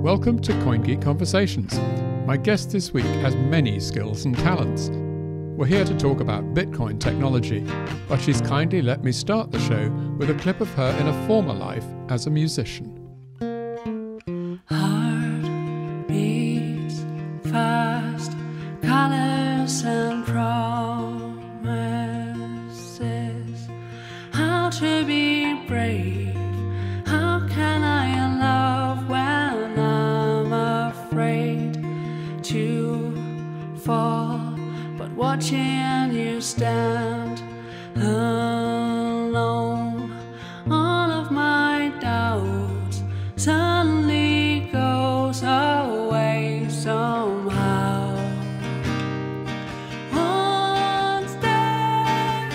Welcome to CoinGeek Conversations. My guest this week has many skills and talents. We're here to talk about Bitcoin technology, but she's kindly let me start the show with a clip of her in a former life as a musician. Heart beats fast, colors and promises. How to be brave? How can I love when I'm afraid to fall? But watching you stand alone, all of my doubts suddenly goes away somehow. One step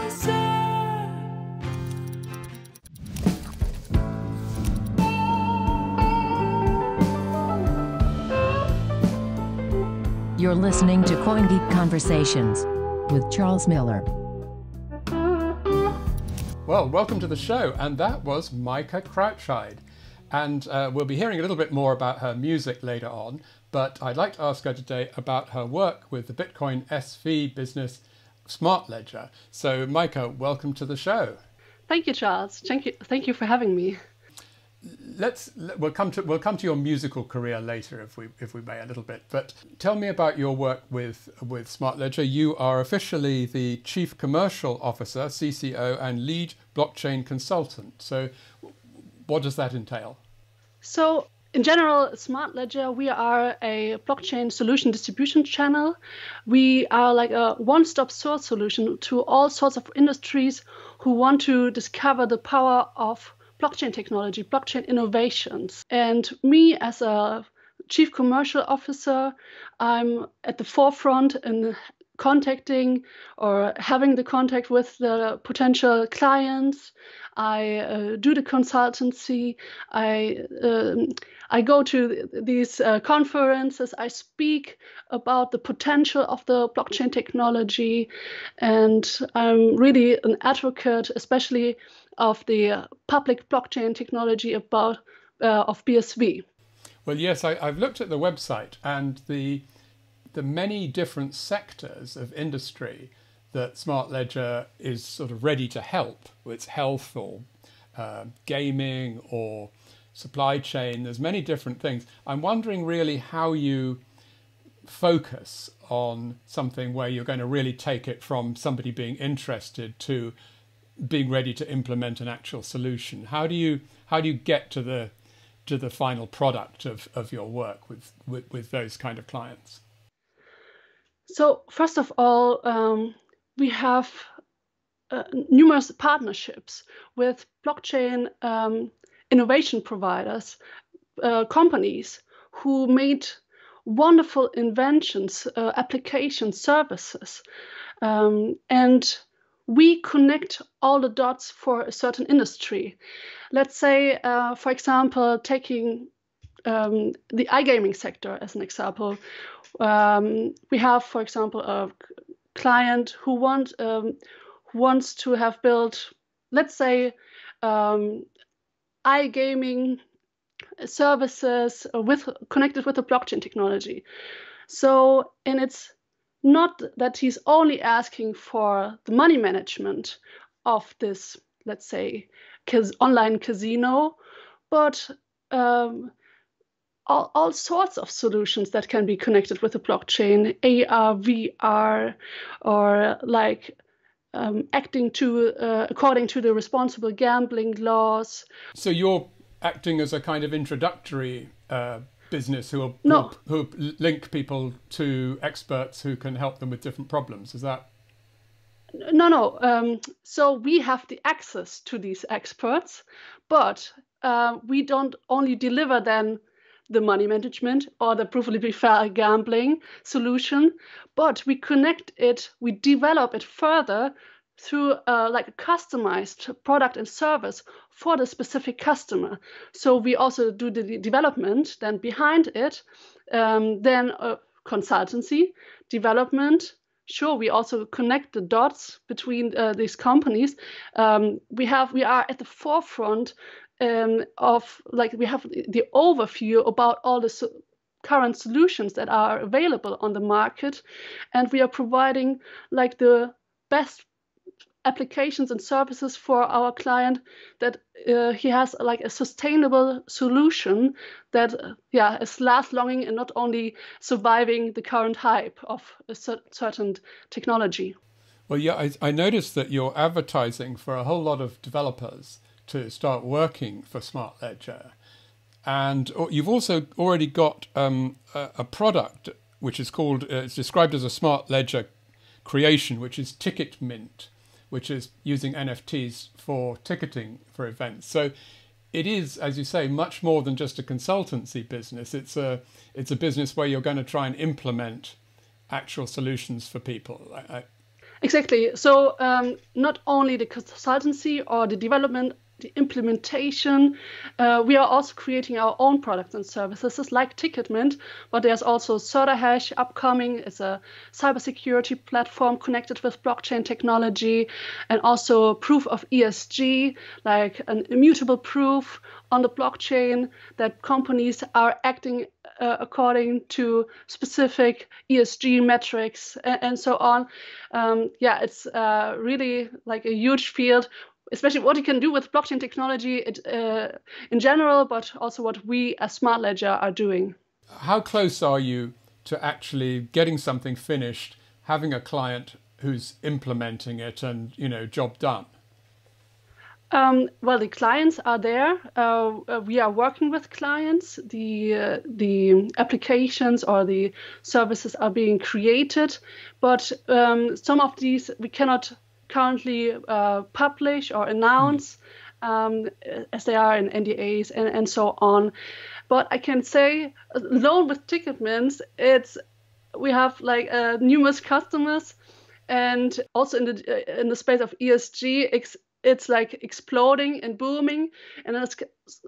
closer. You're listening to CoinGeek Conversations with Charles Miller. Well, welcome to the show, and that was Meike Krautscheid. And we'll be hearing a little bit more about her music later on, but I'd like to ask her today about her work with the Bitcoin SV business SmartLedger. So Meike, welcome to the show. Thank you, Charles. Thank you for having me. We'll come to your musical career later, if we may, a little bit. But tell me about your work with SmartLedger. You are officially the Chief Commercial Officer, CCO, and lead blockchain consultant. So, what does that entail? So, in general, SmartLedger, we are a blockchain solution distribution channel. We are like a one-stop source solution to all sorts of industries who want to discover the power of blockchain technology, blockchain innovations. And me as a chief commercial officer, I'm at the forefront in contacting or having the contact with the potential clients. I do the consultancy. I go to these conferences. I speak about the potential of the blockchain technology, and I'm really an advocate, especially of the public blockchain technology of BSV. Well, yes, I've looked at the website, and the many different sectors of industry that SmartLedger is sort of ready to help, whether it's health or gaming or supply chain. There's many different things. I'm wondering really how you focus on something where you're going to really take it from somebody being interested to being ready to implement an actual solution. How do you get to the final product of your work with those kind of clients? So first of all, we have numerous partnerships with blockchain innovation providers, companies who made wonderful inventions, applications, services, and we connect all the dots for a certain industry. Let's say, for example, taking the iGaming sector as an example. We have, for example, a client who wants to have built, let's say, iGaming services connected with the blockchain technology. So, and it's not that he's only asking for the money management of this, let's say, online casino, but all sorts of solutions that can be connected with the blockchain, AR, VR, or like acting according to the responsible gambling laws. So you're acting as a kind of introductory business who link people to experts who can help them with different problems. Is that? No. So we have the access to these experts, but we don't only deliver then the money management or the profitably fair gambling solution, but we connect it, we develop it further through like a customized product and service for the specific customer. So we also do the development, then behind it, then consultancy, development, Sure, we also connect the dots between these companies. We are at the forefront of like we have the overview about all the current solutions that are available on the market, and we are providing like the best applications and services for our client, that he has like a sustainable solution that is last longing and not only surviving the current hype of a certain technology. Well, yeah, I noticed that you're advertising for a whole lot of developers to start working for SmartLedger. And you've also already got a product which is called, it's described as a SmartLedger creation, which is TicketMint, which is using NFTs for ticketing for events. So it is, as you say, much more than just a consultancy business. It's a business where you're going to try and implement actual solutions for people. Exactly. So not only the consultancy or the development, the implementation, we are also creating our own products and services like TicketMint, but there's also Hash upcoming. It's a cybersecurity platform connected with blockchain technology, and also proof of ESG, like an immutable proof on the blockchain that companies are acting according to specific ESG metrics and so on. It's really like a huge field, especially what you can do with blockchain technology in general, but also what we as SmartLedger are doing. How close are you to actually getting something finished, having a client who's implementing it and, job done? Well, the clients are there. We are working with clients. The applications or the services are being created, but some of these we cannot currently publish or announce as they are in NDAs and so on. But I can say, alone with TicketMint, we have like numerous customers, and also in the space of ESG, it's like exploding and booming, and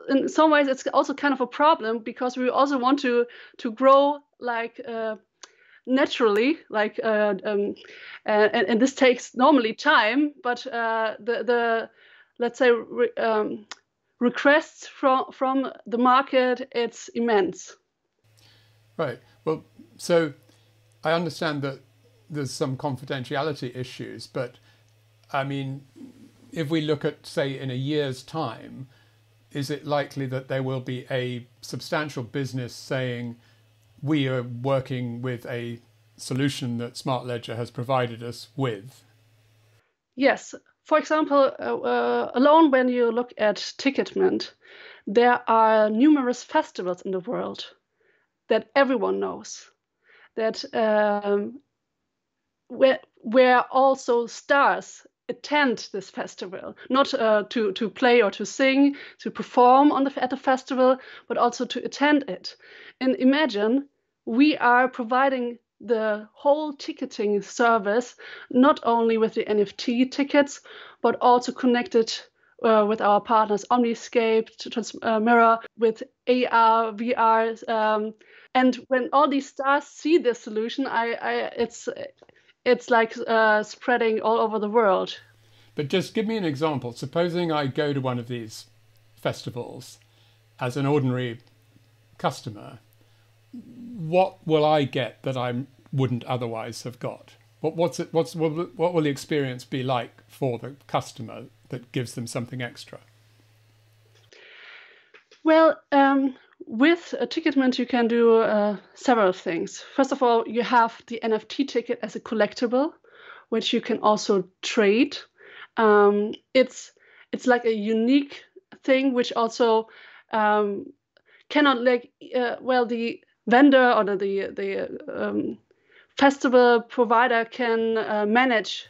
in some ways it's also kind of a problem, because we also want to grow like naturally, like and this takes normally time, but the let's say requests from the market, it's immense. Right. Well, so I understand that there's some confidentiality issues, but I mean, if we look at, say, in a year's time, is it likely that there will be a substantial business saying, we are working with a solution that SmartLedger has provided us with? Yes. For example, alone when you look at TicketMint, there are numerous festivals in the world that everyone knows, that where also stars attend this festival, not to play or to sing, to perform at the festival, but also to attend it. And imagine we are providing the whole ticketing service, not only with the NFT tickets, but also connected with our partners Omniscape, Transmira, with AR, VR. And when all these stars see this solution, it's like spreading all over the world. But just give me an example. Supposing I go to one of these festivals as an ordinary customer, what will I get that I wouldn't otherwise have got? What will the experience be like for the customer that gives them something extra? Well, with a TicketMint, you can do several things. First of all, you have the NFT ticket as a collectible, which you can also trade. It's like a unique thing, which also cannot the vendor or the festival provider can manage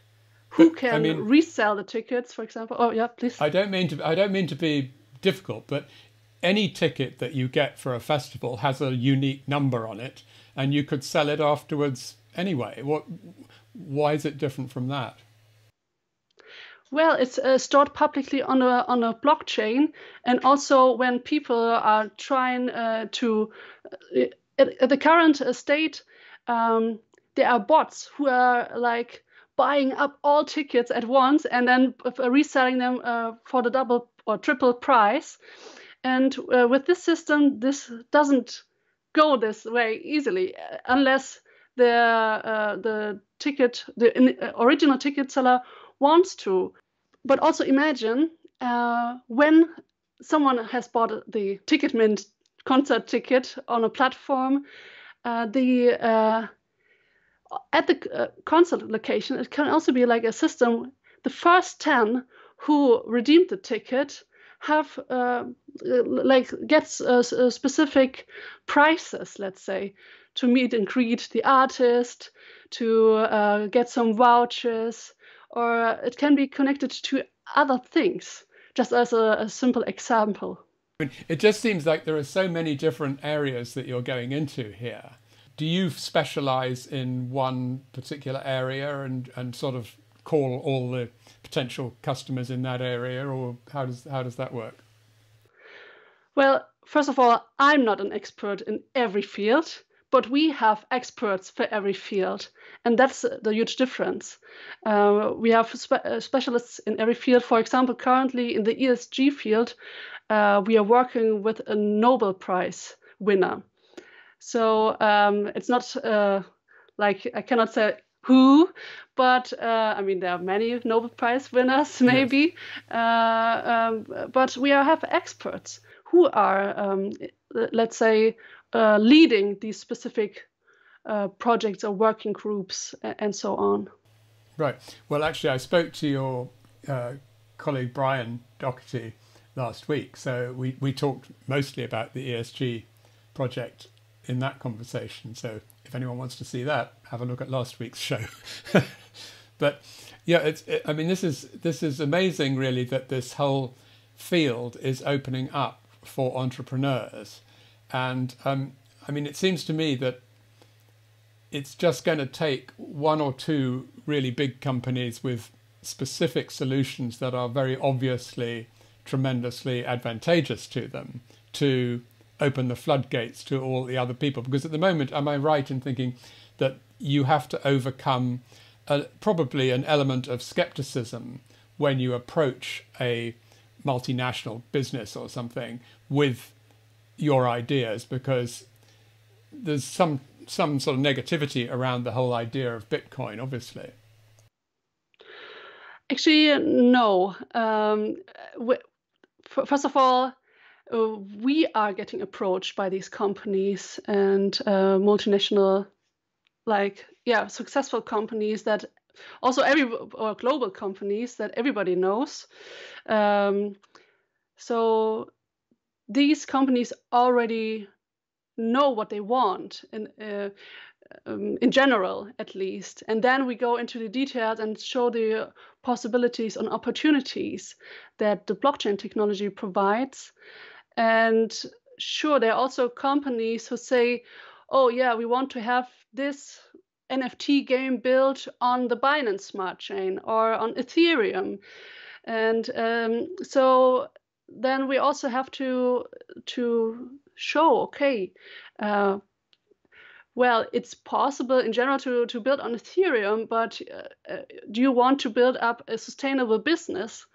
who can resell the tickets, for example. Oh yeah, please. I don't mean to be difficult, but any ticket that you get for a festival has a unique number on it, and you could sell it afterwards anyway. Why is it different from that? Well, it's stored publicly on a blockchain, and also when people are trying to, at the current state, there are bots who are like buying up all tickets at once and then reselling them for the double or triple price. And with this system, this doesn't go this way easily unless the original ticket seller wants to. But also imagine when someone has bought the TicketMint concert ticket on a platform, at the concert location, it can also be like a system. The first 10 who redeemed the ticket have gets specific prices, let's say, to meet and greet the artist, to get some vouchers, or it can be connected to other things, just as a simple example. It just seems like there are so many different areas that you're going into here. Do you specialize in one particular area and sort of call all the potential customers in that area, or how does that work? Well, first of all, I'm not an expert in every field, but we have experts for every field, and that's the huge difference. We have specialists in every field. For example, currently in the ESG field, we are working with a Nobel Prize winner. So it's not like I cannot say who, but I mean, there are many Nobel Prize winners, maybe. Yes. But we have experts who are, let's say, leading these specific projects or working groups and so on. Right. Well, actually, I spoke to your colleague Brian Doherty last week. So we talked mostly about the ESG project in that conversation. So if anyone wants to see that, have a look at last week's show. But yeah, I mean, this is amazing, really, that this whole field is opening up for entrepreneurs. And I mean, it seems to me that it's just going to take one or two really big companies with specific solutions that are very obviously tremendously advantageous to them to open the floodgates to all the other people. Because at the moment, am I right in thinking that you have to overcome probably an element of skepticism when you approach a multinational business or something with your ideas, because there's some sort of negativity around the whole idea of Bitcoin, obviously? Actually, no. First of all, we are getting approached by these companies and multinational, successful companies that also or global companies that everybody knows. So these companies already know what they want in general, at least. And then we go into the details and show the possibilities and opportunities that the blockchain technology provides. And sure, there are also companies who say, oh yeah, we want to have this NFT game built on the Binance Smart Chain or on Ethereum. And so then we also have to show, okay, well, it's possible in general to build on Ethereum, but do you want to build up a sustainable business?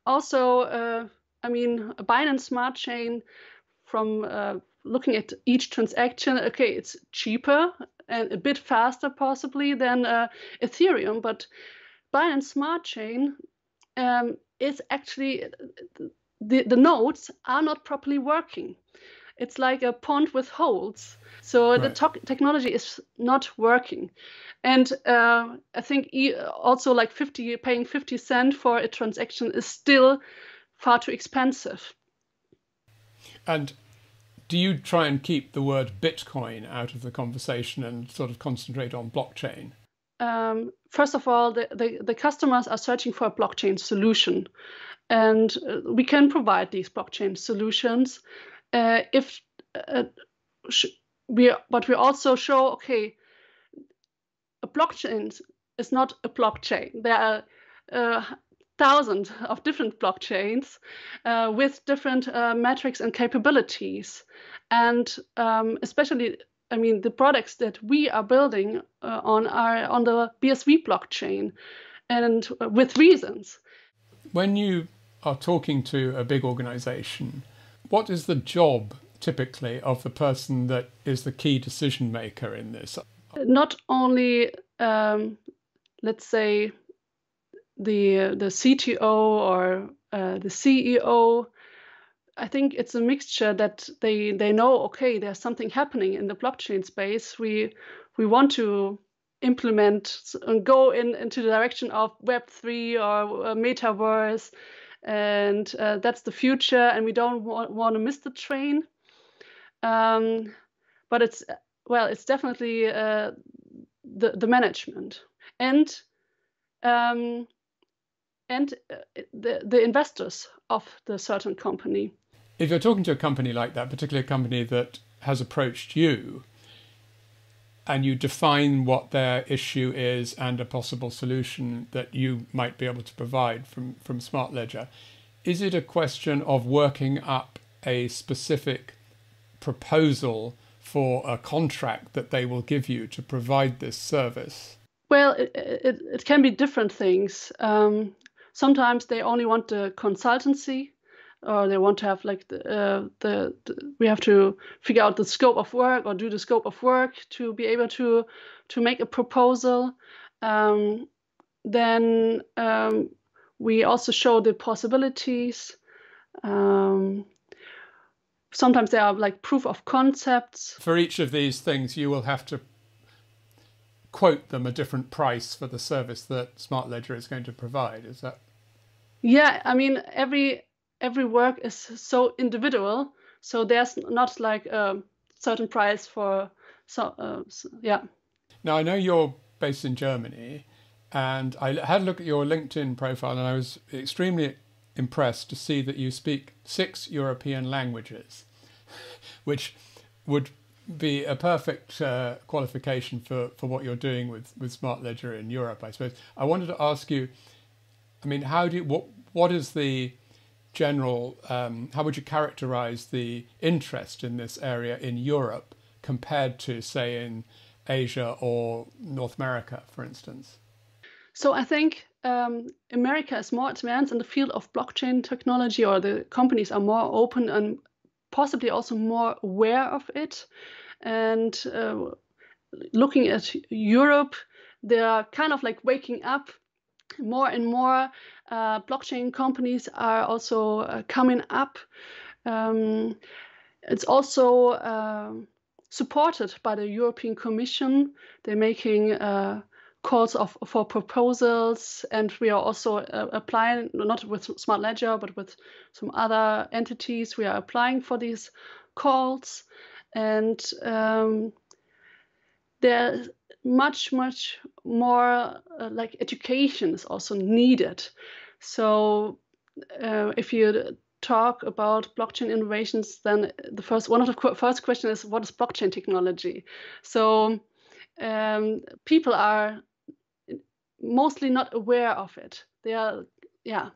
Also, I mean, a Binance Smart Chain, from looking at each transaction, okay, it's cheaper and a bit faster possibly than Ethereum, but Binance Smart Chain is actually, the nodes are not properly working. It's like a pond with holes. So right. The technology is not working. And I think also like paying 50 cents for a transaction is still far too expensive. And do you try and keep the word Bitcoin out of the conversation and sort of concentrate on blockchain? First of all, the customers are searching for a blockchain solution. And we can provide these blockchain solutions. But we also show, okay, a blockchain is not a blockchain. There are thousands of different blockchains with different metrics and capabilities. And especially I mean, the products that we are building on are on the BSV blockchain, and with reasons. When you are talking to a big organization, what is the job typically of the person that is the key decision maker in this? Not only, let's say, the CTO or the CEO. I think it's a mixture that they know, okay, there's something happening in the blockchain space. We want to implement and go into the direction of Web3 or metaverse, and that's the future, and we don't want to miss the train. But it's definitely the management and the investors of the certain company. If you're talking to a company like that, particularly a company that has approached you, and you define what their issue is and a possible solution that you might be able to provide from SmartLedger, is it a question of working up a specific proposal for a contract that they will give you to provide this service? Well, it can be different things. Sometimes they only want the consultancy, or they want to have like we have to figure out the scope of work or do the scope of work to be able to make a proposal. Then we also show the possibilities. Sometimes they are like proof of concepts. For each of these things, you will have to quote them a different price for the service that SmartLedger is going to provide. Is that? Yeah, I mean, every work is so individual, so there's not like a certain price for yeah. Now, I know you're based in Germany, and I had a look at your LinkedIn profile, and I was extremely impressed to see that you speak 6 European languages, which would be a perfect qualification for what you're doing with SmartLedger in Europe, I suppose. I wanted to ask you, I mean, what is the general, how would you characterize the interest in this area in Europe compared to, say, in Asia or North America, for instance? So I think America is more advanced in the field of blockchain technology, or the companies are more open and possibly also more aware of it. And looking at Europe, they are kind of like waking up. More and more blockchain companies are also coming up. It's also supported by the European Commission. They're making calls for proposals, and we are also applying, not with SmartLedger, but with some other entities. We are applying for these calls, and there's much more like education is also needed. So if you talk about blockchain innovations, then one of the first questions is, what is blockchain technology? So people are mostly not aware of it. They are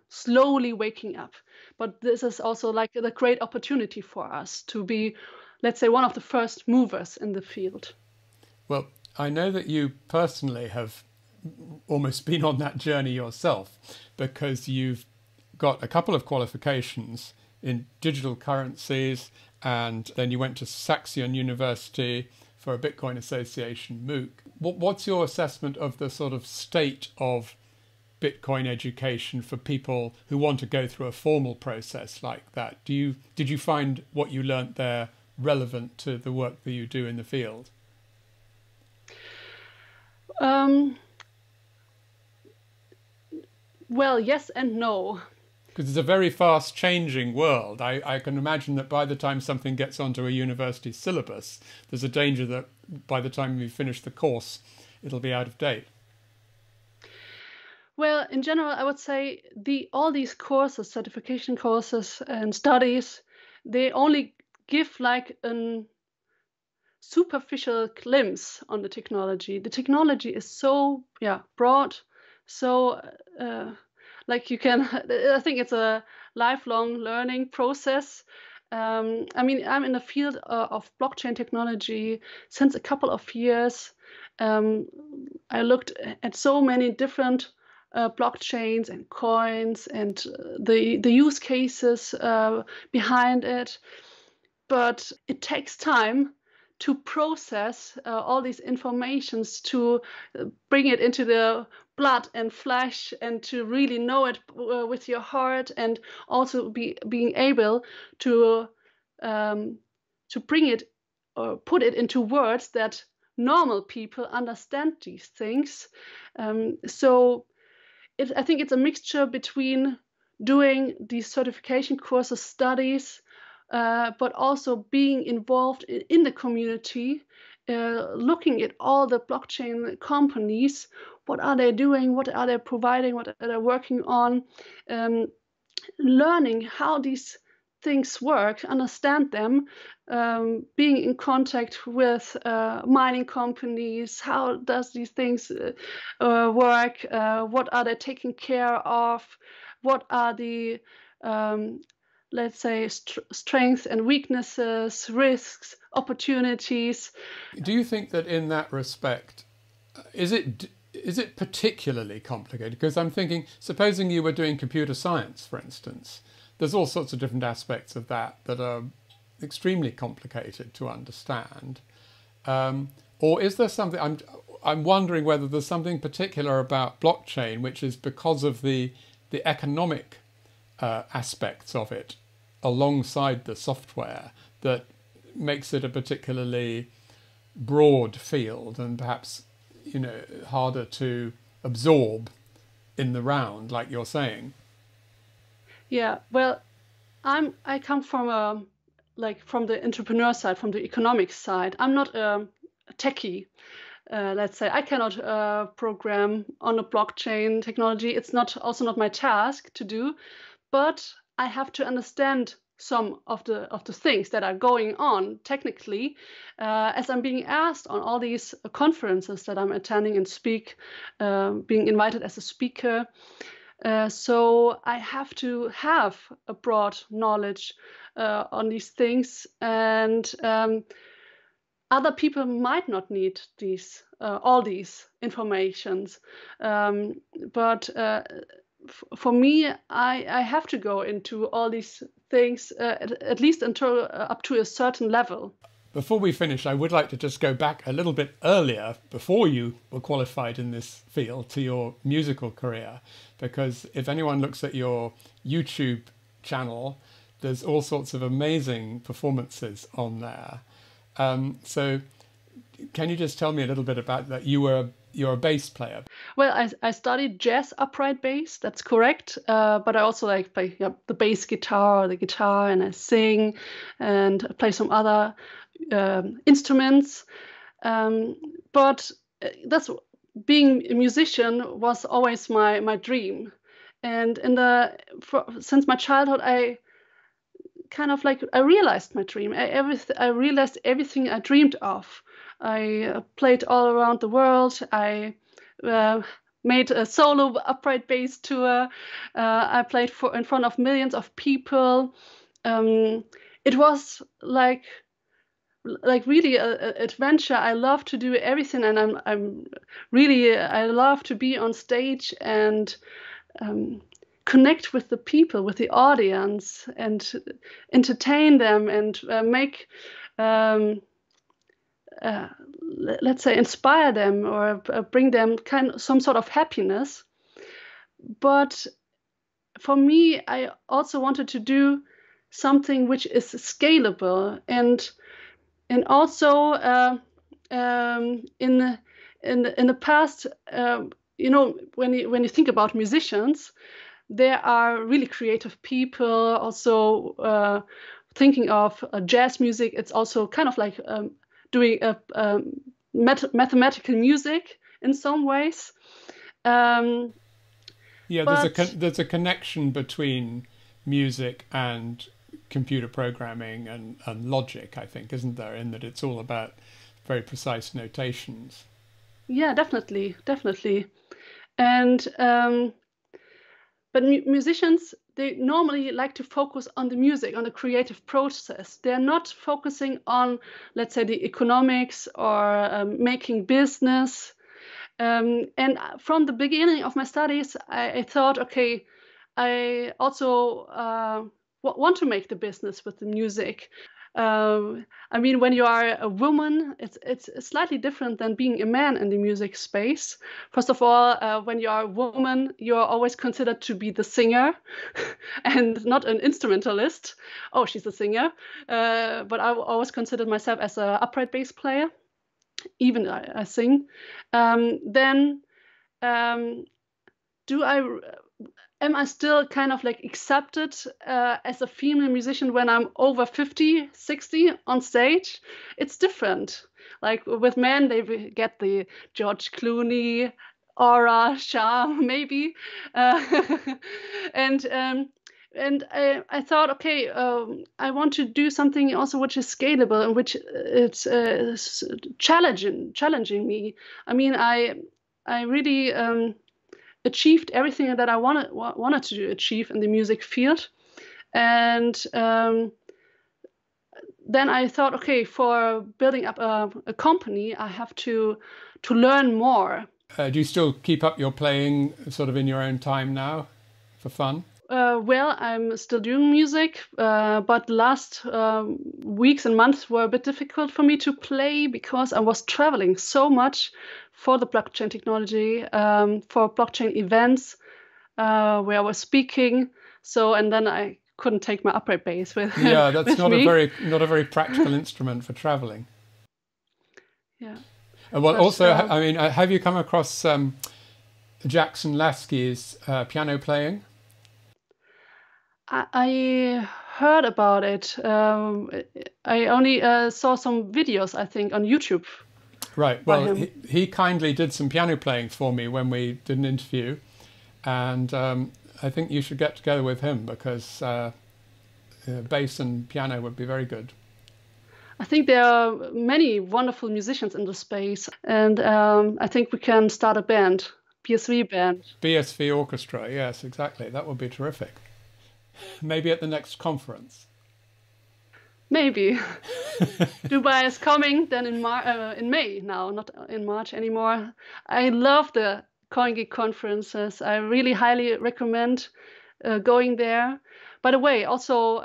slowly waking up. But this is also like a great opportunity for us to be, let's say, one of the first movers in the field. Well, I know that you personally have almost been on that journey yourself, because you've got a couple of qualifications in digital currencies, and then you went to Saxion University for a Bitcoin Association MOOC. What's your assessment of the sort of state of Bitcoin education for people who want to go through a formal process like that? Did you find what you learnt there relevant to the work that you do in the field? Well, yes and no. Because it's a very fast changing world. I can imagine that by the time something gets onto a university syllabus, there's a danger that by the time we finish the course, it'll be out of date. Well, in general, I would say all these courses, certification courses and studies, they only give like a superficial glimpse on the technology. The technology is so broad, so like you can, I think it's a lifelong learning process, I mean, I'm in the field of blockchain technology since a couple of years. I looked at so many different blockchains and coins and the use cases behind it. But it takes time to process all these informations, to bring it into the blood and flesh, and to really know it with your heart, and also being able to bring it or put it into words that normal people understand these things. So I think it's a mixture between doing these certification courses, studies, but also being involved in the community, looking at all the blockchain companies. What are they doing? What are they providing? What are they working on? Learning how these things work, understand them, being in contact with mining companies. How does these things work? What are they taking care of? What are the let's say strengths and weaknesses, risks, opportunities? Do you think that in that respect, is it particularly complicated? Because I'm thinking, supposing you were doing computer science, for instance, there's all sorts of different aspects of that are extremely complicated to understand. Or is there something, I'm wondering whether there's something particular about blockchain, which is because of the economic aspects of it alongside the software, that makes it a particularly broad field and perhaps, harder to absorb in the round, like you're saying. Yeah, well, I come from from the entrepreneur side, from the economic side. I'm not a techie. Let's say I cannot program on a blockchain technology. It's also not my task to do, but I have to understand some of the things that are going on technically, as I'm being asked on all these conferences that I'm attending and being invited as a speaker. So I have to have a broad knowledge on these things, and other people might not need all these informations. But for me, I have to go into all these things at least until up to a certain level. Before we finish, I would like to just go back a little bit earlier, before you were qualified in this field, to your musical career. Because if anyone looks at your YouTube channel, there's all sorts of amazing performances on there. So can you just tell me a little bit about that? You're a bass player. Well, I studied jazz upright bass, that's correct. But I also play the bass guitar or the guitar, and I sing and play some other instruments. But being a musician was always my dream. And since my childhood, I kind of I realized my dream. I realized everything I dreamed of. I played all around the world. I made a solo upright bass tour. I played in front of millions of people. It was like really an adventure. I love to do everything, and I love to be on stage and connect with the people, with the audience, and entertain them, and make let's say inspire them, or bring them some sort of happiness. But for me, I also wanted to do something which is scalable, and also in the past, when you think about musicians, there are really creative people. Also thinking of jazz music, it's also kind of like doing mathematical music in some ways. There's a connection between music and computer programming and logic, I think, isn't there? In that it's all about very precise notations. Yeah, definitely. And but musicians they normally like to focus on the music, on the creative process. They're not focusing on, let's say, the economics or making business. And from the beginning of my studies, I thought, okay, I also want to make the business with the music. I mean, when you are a woman, it's slightly different than being a man in the music space. First of all, when you are a woman, you are always considered to be the singer and not an instrumentalist. Oh, she's a singer. But I always considered myself as an upright bass player, even I sing. Then am I still kind of like accepted as a female musician when I'm over 50, 60 on stage? It's different. Like with men, they get the George Clooney aura, charm, maybe. And I thought, okay, I want to do something also which is scalable and which it's challenging me. I mean, I really achieved everything that I wanted to achieve in the music field, and then I thought, okay, for building up a company, I have to learn more. Do you still keep up your playing sort of in your own time now for fun? Well, I'm still doing music, but last weeks and months were a bit difficult for me to play because I was traveling so much for the blockchain technology, for blockchain events where I was speaking. So, and then I couldn't take my upright bass with. Yeah, that's with not me. a very practical instrument for traveling. Yeah. Well, But, also, I mean, have you come across Jackson Lasky's piano playing? I heard about it. I only saw some videos, I think, on YouTube. Right. Well, he kindly did some piano playing for me when we did an interview, and I think you should get together with him because bass and piano would be very good. I think there are many wonderful musicians in the space, and I think we can start a band, BSV band. BSV Orchestra, yes, exactly. That would be terrific. Maybe at the next conference. Maybe. Dubai is coming then in May now, not in March anymore. I love the CoinGeek conferences. I really highly recommend going there. By the way, also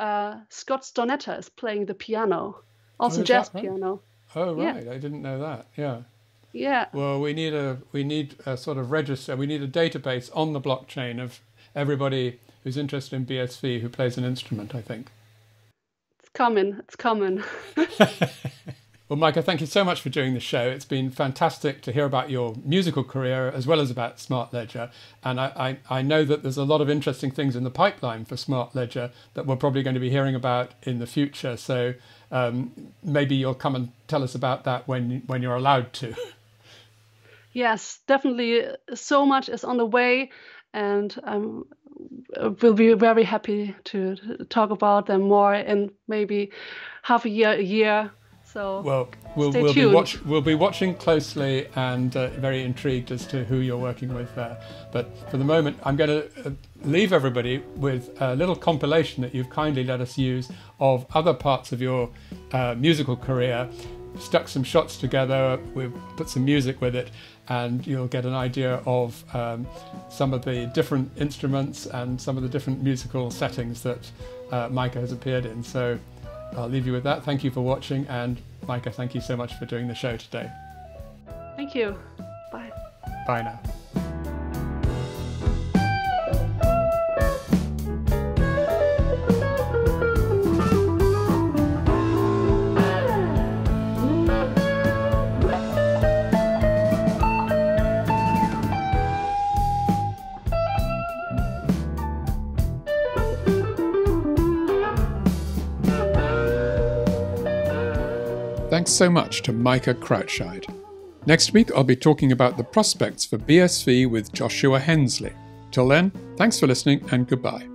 Scott Stornetta is playing the piano, also jazz piano. Oh, right. Yeah. I didn't know that. Yeah. Yeah. Well, we need a sort of register. We need a database on the blockchain of everybody who's interested in BSV who plays an instrument, I think. It's coming. Well, Meike, thank you so much for doing the show. It's been fantastic to hear about your musical career as well as about SmartLedger. And I know that there's a lot of interesting things in the pipeline for SmartLedger that we're probably going to be hearing about in the future. So maybe you'll come and tell us about that when you're allowed to. Yes, definitely. So much is on the way, and we'll be very happy to talk about them more in maybe half a year. So well, we'll be watching closely and very intrigued as to who you're working with there. But for the moment, I'm going to leave everybody with a little compilation that you've kindly let us use of other parts of your musical career. Stuck some shots together, we've put some music with it, and you'll get an idea of some of the different instruments and some of the different musical settings that Meike has appeared in. So I'll leave you with that. Thank you for watching, and Meike, thank you so much for doing the show today. Thank you. Bye. Bye now. Thanks so much to Meike Krautscheid. Next week, I'll be talking about the prospects for BSV with Joshua Hensley. Till then, thanks for listening and goodbye.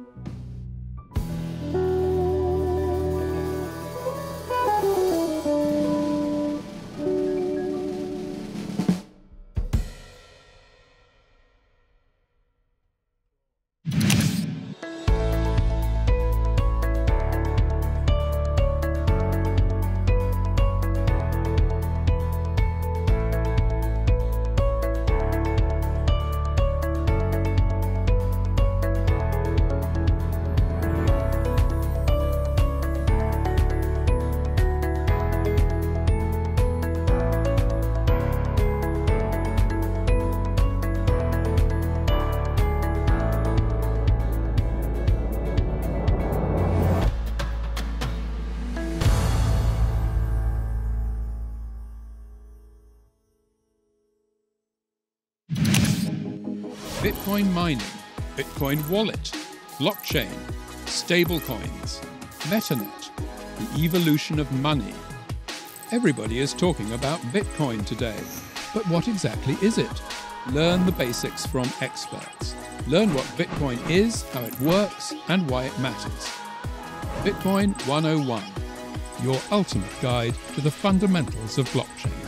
Bitcoin mining, Bitcoin wallet, blockchain, stablecoins, MetaNet, the evolution of money. Everybody is talking about Bitcoin today, but what exactly is it? Learn the basics from experts. Learn what Bitcoin is, how it works, and why it matters. Bitcoin 101, your ultimate guide to the fundamentals of blockchain.